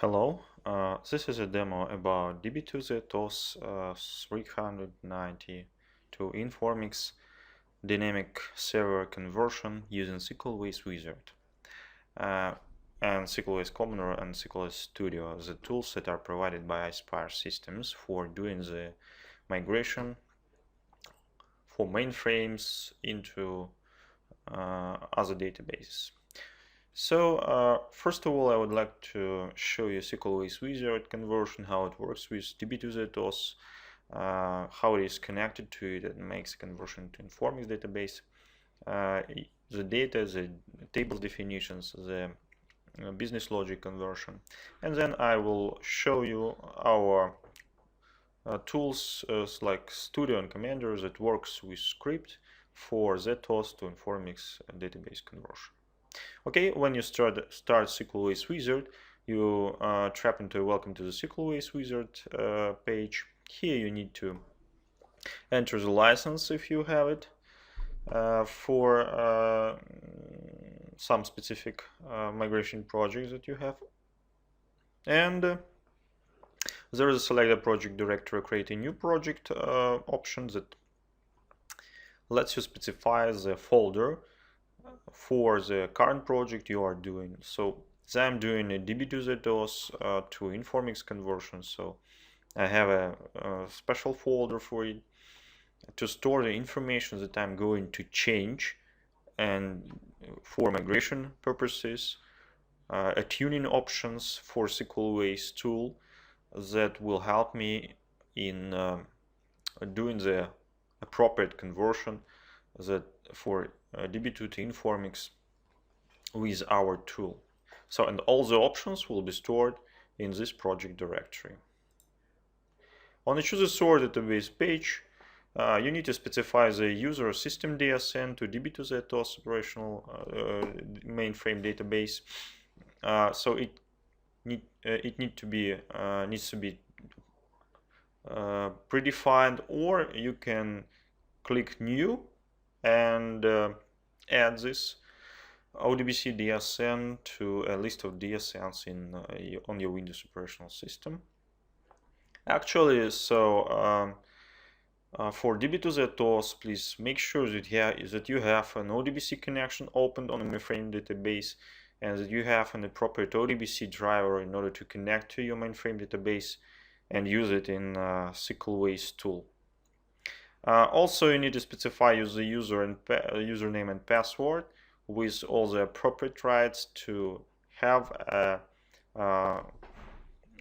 Hello, this is a demo about DB2 OS 390 to Informix dynamic server conversion using SQL-based wizard and SQL-based Commoner and SQL Studio, the tools that are provided by Aspire Systems for doing the migration for mainframes into other databases. So first of all, I would like to show you SQL-based wizard conversion, how it works with DB2 OS, how it is connected to it and makes conversion to Informix database, the data, the table definitions, the business logic conversion, and then I will show you our tools like Studio and Commander that works with script for ZOS to Informix database conversion. Okay, when you start SQL-based wizard, you trap into welcome to the SQL-based wizard page. Here you need to enter the license if you have it for some specific migration projects that you have. And there is a select a project directory, create a new project option that lets you specify the folder for the current project you are doing. So I'm doing a DB2 OS to Informix conversion, so I have a special folder for it to store the information that I'm going to change and for migration purposes, tuning options for SQL-based tool that will help me in doing the appropriate conversion that for DB2 to Informix with our tool. So, and all the options will be stored in this project directory. On the choose a source database page, you need to specify the user system DSN to DB2 OS operational mainframe database. So it needs to be predefined, or you can click new and add this ODBC DSN to a list of DSNs on your Windows operational system. Actually, so for DB2 OS, please make sure that you have an ODBC connection opened on a mainframe database and that you have an appropriate ODBC driver in order to connect to your mainframe database and use it in SQL-based tool. Also, you need to specify the username and password with all the appropriate rights to have a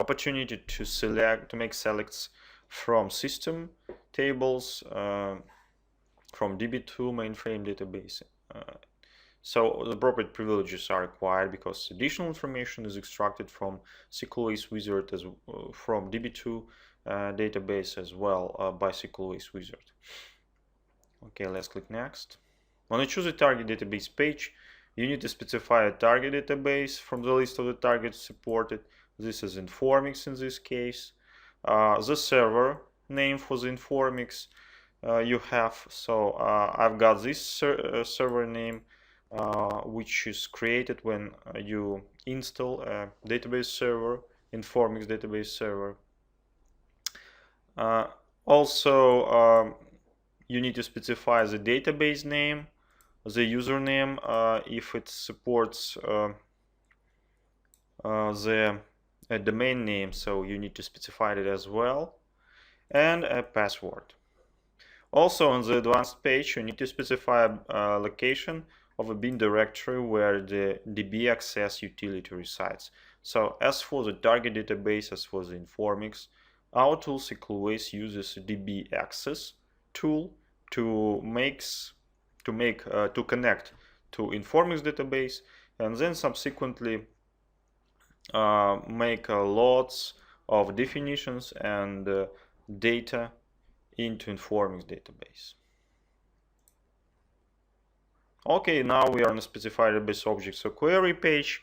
opportunity to make selects from system tables from DB2 mainframe database. So the appropriate privileges are required because additional information is extracted from SQL-based wizard from DB2 database as well by SQL-based wizard. Okay, let's click next. When you choose a target database page, you need to specify a target database from the list of the targets supported. This is Informix in this case. The server name for the Informix you have. So I've got this server name which is created when you install a database server, Informix database server. Also, you need to specify the database name, the username if it supports the domain name, so you need to specify it as well, and a password. Also, on the advanced page, you need to specify a location of a bin directory where the DB access utility resides. So as for the target database, as for the Informix, our tool SQL-based uses DB access tool to connect to Informix database, and then subsequently make lots of definitions and data into Informix database. Okay, now we are on the specified database objects so query page.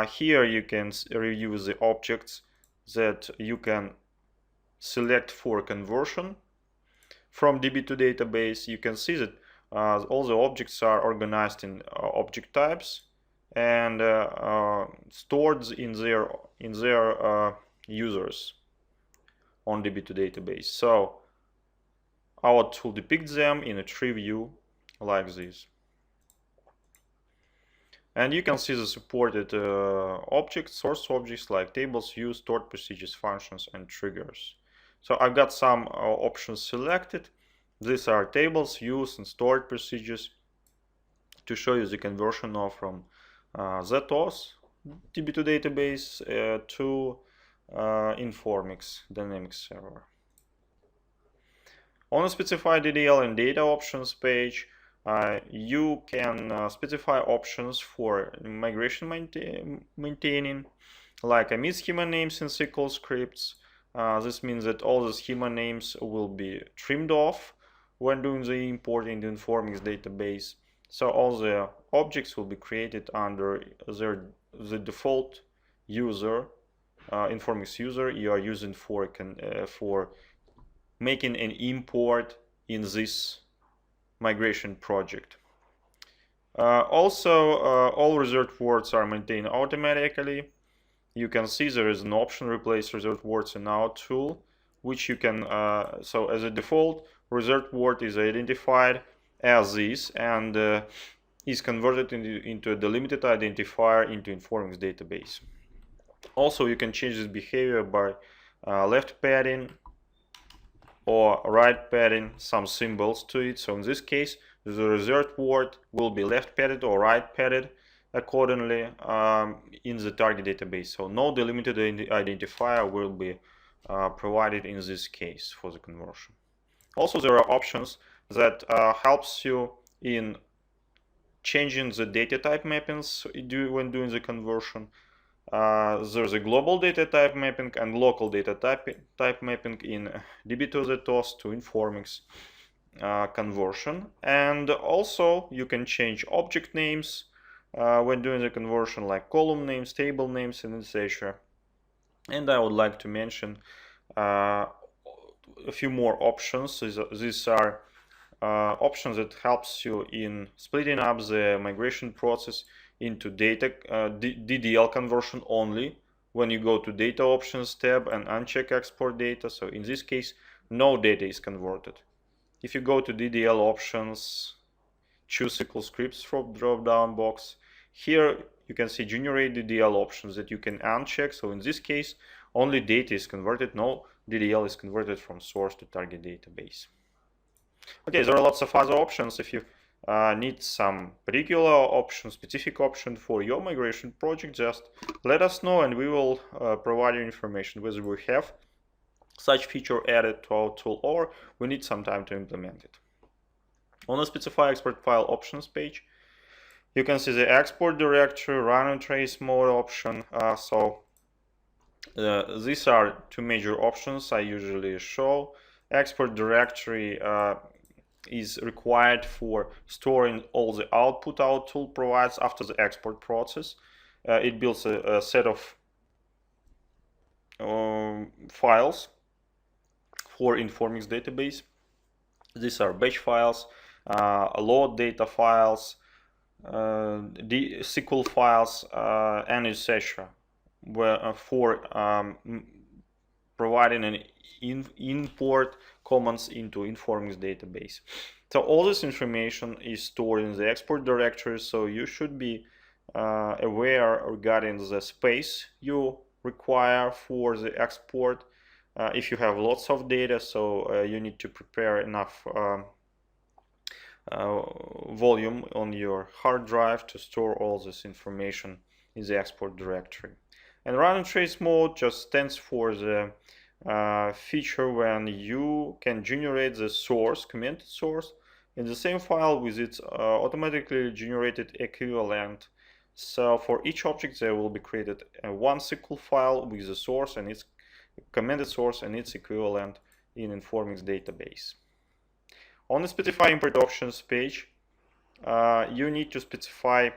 Here you can review the objects that you can select for conversion from DB2 database. You can see that all the objects are organized in object types and stored in their users on DB2 database. So our tool depicts them in a tree view like this. And you can see the supported objects, source objects like tables, views, stored procedures, functions, and triggers. So I've got some options selected. These are tables, views, and stored procedures to show you the conversion of from ZOS DB2 database to Informix dynamic server. On the specify DDL and data options page, you can specify options for migration maintaining, like emit schema names in SQL scripts. This means that all the schema names will be trimmed off when doing the import in the Informix database. So all the objects will be created under the default user, Informix user you are using for making an import in this migration project. Also, all reserved words are maintained automatically. You can see there is an option replace reserved words in our tool, which you can, so as a default, reserved word is identified as this and is converted into a delimited identifier into Informix database. Also, you can change this behavior by left padding or right padding some symbols to it. So in this case, the reserved word will be left padded or right padded accordingly in the target database. So no delimited identifier will be provided in this case for the conversion. Also, there are options that helps you in changing the data type mappings when doing the conversion. There's a global data type mapping and local data type mapping in DB2 OS to Informix conversion. And also you can change object names when doing the conversion, like column names, table names, and etc. And I would like to mention a few more options. These are options that helps you in splitting up the migration process into data DDL conversion only when you go to data options tab and uncheck export data. So in this case, no data is converted. If you go to DDL options, choose SQL scripts from drop down box, here you can see generate DDL options that you can uncheck. So in this case, only data is converted, no DDL is converted from source to target database. Okay, there are lots of other options. If you need some particular option, specific option for your migration project, just let us know and we will provide you information whether we have such feature added to our tool or we need some time to implement it. On the specify export file options page, you can see the export directory, run and trace mode option. These are two major options I usually show. Export directory is required for storing all the output our tool provides after the export process. It builds a set of files for Informix database. These are batch files, load data files, SQL files, and etc. For providing an import commands into Informix database. So all this information is stored in the export directory, so you should be aware regarding the space you require for the export. If you have lots of data, so you need to prepare enough volume on your hard drive to store all this information in the export directory. And run and trace mode just stands for the feature when you can generate the source, commented source, in the same file with its automatically generated equivalent. So for each object there will be created one SQL file with the source and its commented source and its equivalent in Informix database. On the specify import options page, you need to specify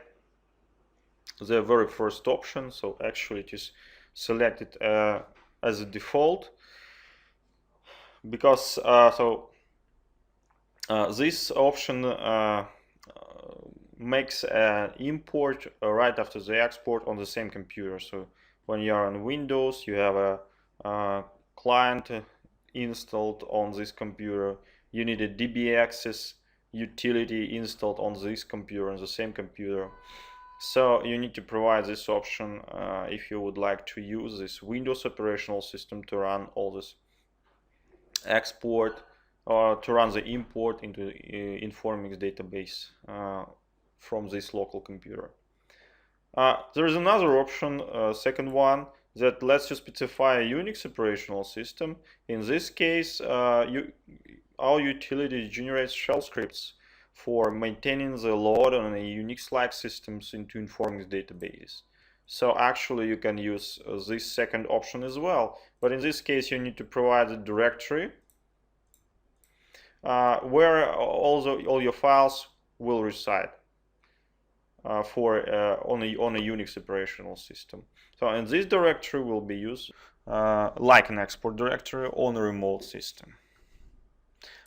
the very first option. So actually it is selected as a default because this option makes an import right after the export on the same computer. So when you are on Windows, you have a client installed on this computer. You need a DB access utility installed on this computer, on the same computer. So you need to provide this option if you would like to use this Windows operational system to run all this export or to run the import into Informix database from this local computer. There is another option, second one, that lets you specify a Unix operational system. In this case, our utility generates shell scripts for maintaining the load on a Unix-like systems into Informix database. So actually you can use this second option as well, but in this case you need to provide a directory where all your files will reside on a Unix operational system. So in this directory will be used like an export directory on a remote system.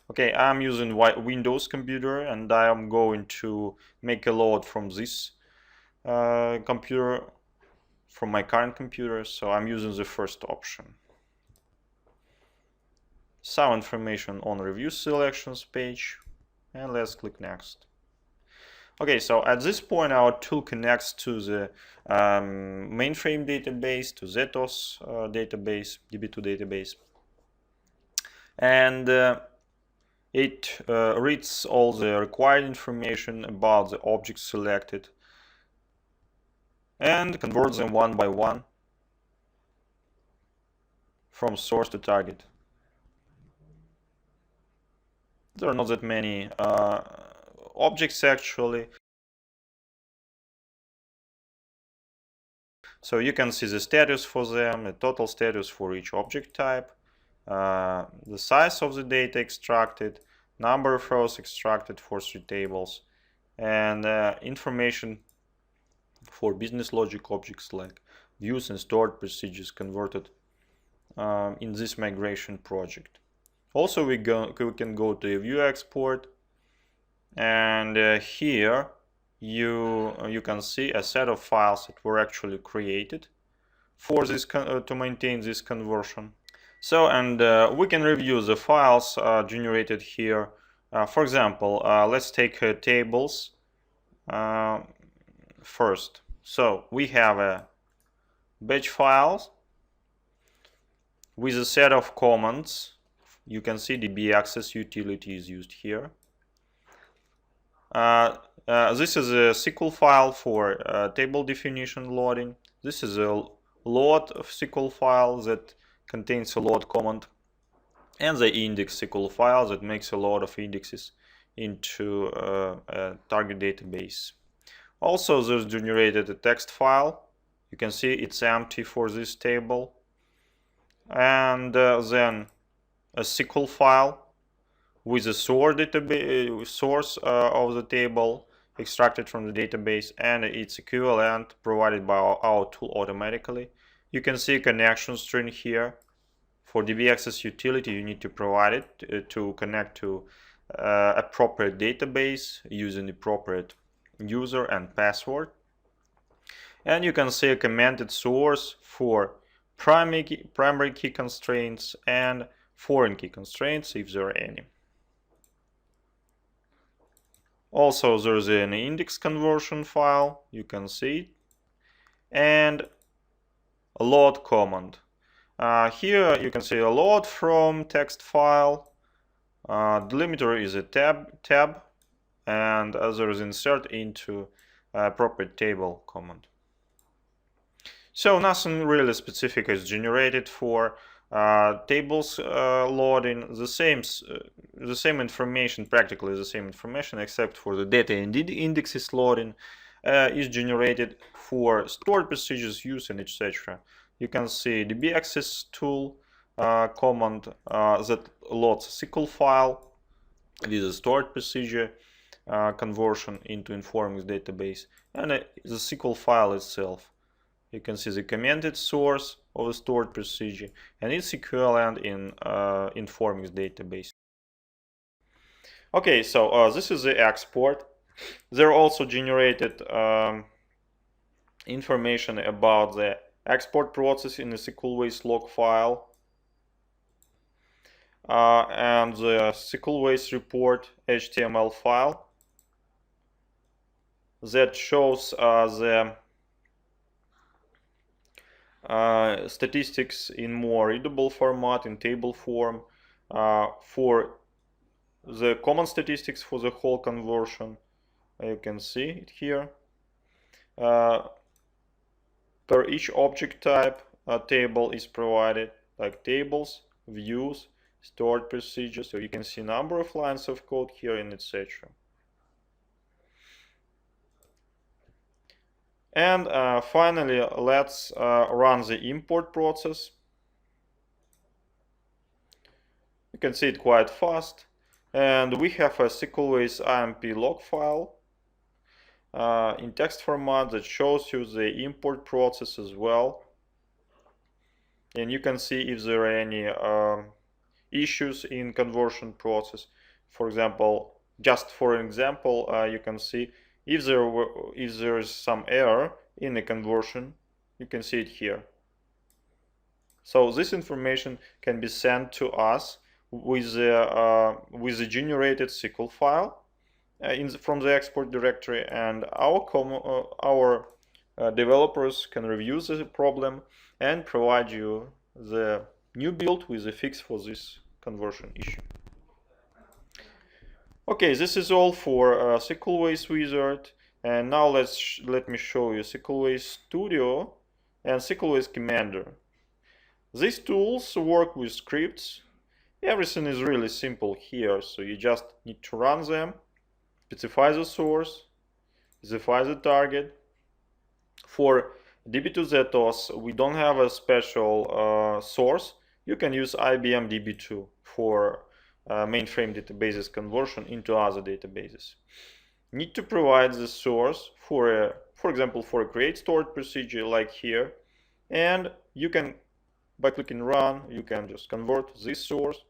Okay, I'm using Windows computer and I am going to make a load from this computer, from my current computer, so I'm using the first option. Some information on review selections page, and let's click next. Okay, so at this point our tool connects to the mainframe database, to ZOS database, DB2 database, and it reads all the required information about the objects selected and converts them one by one from source to target. There are not that many objects actually. So you can see the status for them, the total status for each object type, the size of the data extracted, number of rows extracted for 3 tables, and information for business logic objects like views and stored procedures converted in this migration project. Also we can go to a view export, and here you can see a set of files that were actually created for this to maintain this conversion. So, and we can review the files generated here. For example, let's take tables first. So we have a batch files with a set of commands. You can see DB access utility is used here. This is a SQL file for table definition loading. This is a load of SQL file that contains a load command, and the index SQL file that makes a load of indexes into a target database. Also, there's generated a text file. You can see it's empty for this table, and then a SQL file with a source of the table extracted from the database and its equivalent provided by our tool automatically. You can see a connection string here. For DB access utility, you need to provide it to connect to appropriate database using appropriate user and password. And you can see a commented source for primary key constraints and foreign key constraints if there are any. Also, there's an index conversion file, you can see it, and a load command. Here you can see a load from text file. Delimiter is a tab, and there is insert into appropriate table command. So nothing really specific is generated for tables loading. The same information, practically the same information, except for the data and indexes loading is generated for stored procedures use and etc. You can see DB access tool command that loads a SQL file with a stored procedure conversion into Informix database, and the SQL file itself. You can see the commented source of the stored procedure and its equivalent in Informix database. Okay, so this is the export. There also generated information about the export process in the SQL log file and the SQL report HTML file that shows the statistics in more readable format, in table form, for the common statistics for the whole conversion. You can see it here. Per each object type, a table is provided, like tables, views, stored procedures. So you can see number of lines of code here, and etc. And finally, let's run the import process. You can see it quite fast. And we have a SQL IMP log file in text format that shows you the import process as well. And you can see if there are any issues in conversion process. For example, just for an example, you can see if there is some error in the conversion, you can see it here. So this information can be sent to us with the generated SQL file from the export directory, and our developers can review the problem and provide you the new build with a fix for this conversion issue. Okay, this is all for SQL Wizard, and now let me show you SQL Studio and SQL Commander. These tools work with scripts. Everything is really simple here, so you just need to run them, specify the source, specify the target. For DB2 OS, we don't have a special source. You can use IBM DB2 for mainframe databases conversion into other databases. Need to provide the source for example, for a create stored procedure like here, and you can, by clicking run, you can just convert this source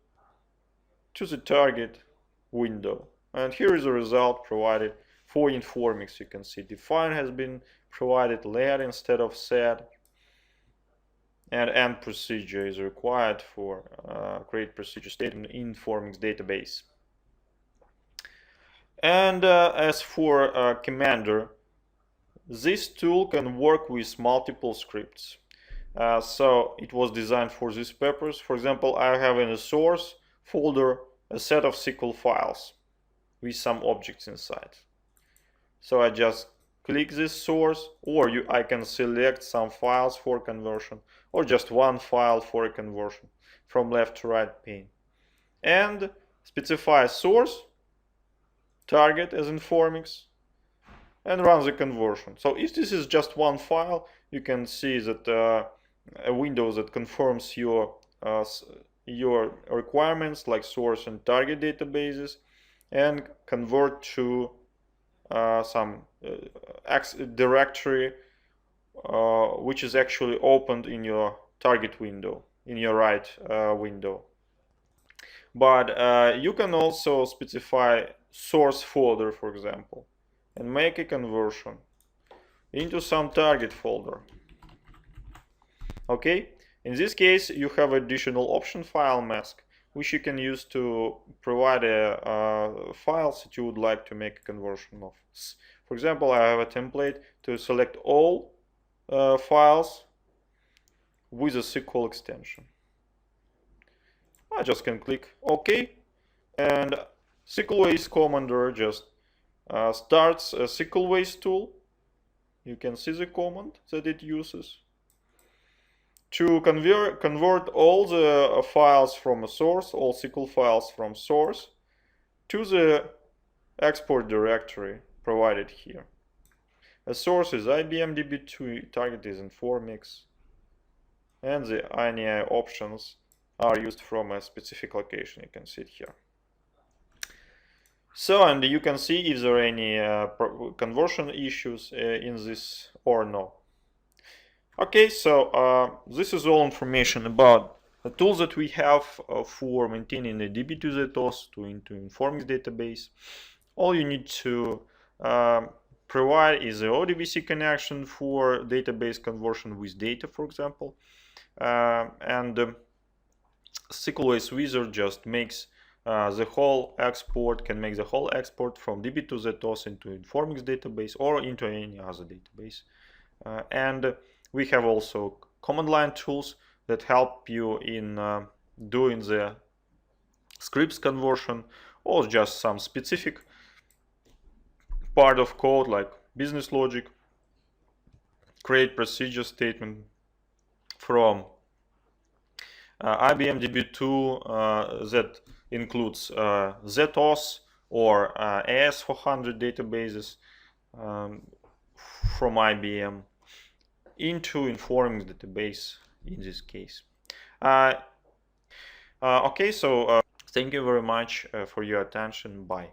to the target window. And here is the result provided for Informix. You can see define has been provided let instead of set, and end procedure is required for create procedure statement in Informix database. And as for Commander, this tool can work with multiple scripts. So it was designed for this purpose. For example, I have in the source folder a set of SQL files with some objects inside. So I just click this source, or I can select some files for conversion, or just one file for a conversion from left to right pane, and specify source, target as Informix, and run the conversion. So if this is just one file, you can see that a window that confirms your requirements like source and target databases, and convert to some directory which is actually opened in your target window, in your right window. But you can also specify source folder, for example, and make a conversion into some target folder. Okay, in this case you have additional option file mask, which you can use to provide files that you would like to make a conversion of. For example, I have a template to select all files with a SQL extension. I just can click OK, and SQL Commander just starts a SQL tool. You can see the command that it uses to convert all the files from a source, all SQL files from source, to the export directory provided here. A source is IBM DB2, target is Informix, and the INI options are used from a specific location. You can see it here. So, and you can see if there are any conversion issues in this or no. Okay, so this is all information about the tools that we have for maintaining the DB2 OS into Informix database. All you need to provide is the ODBC connection for database conversion with data, for example. SQL OS Wizard just makes the whole export, can make the whole export from DB2 OS into Informix database or into any other database. And we have also command line tools that help you in doing the scripts conversion or just some specific part of code like business logic, create procedure statement from IBM DB2 that includes ZOS or AS400 databases from IBM into Informix database in this case. Okay, so thank you very much for your attention. Bye.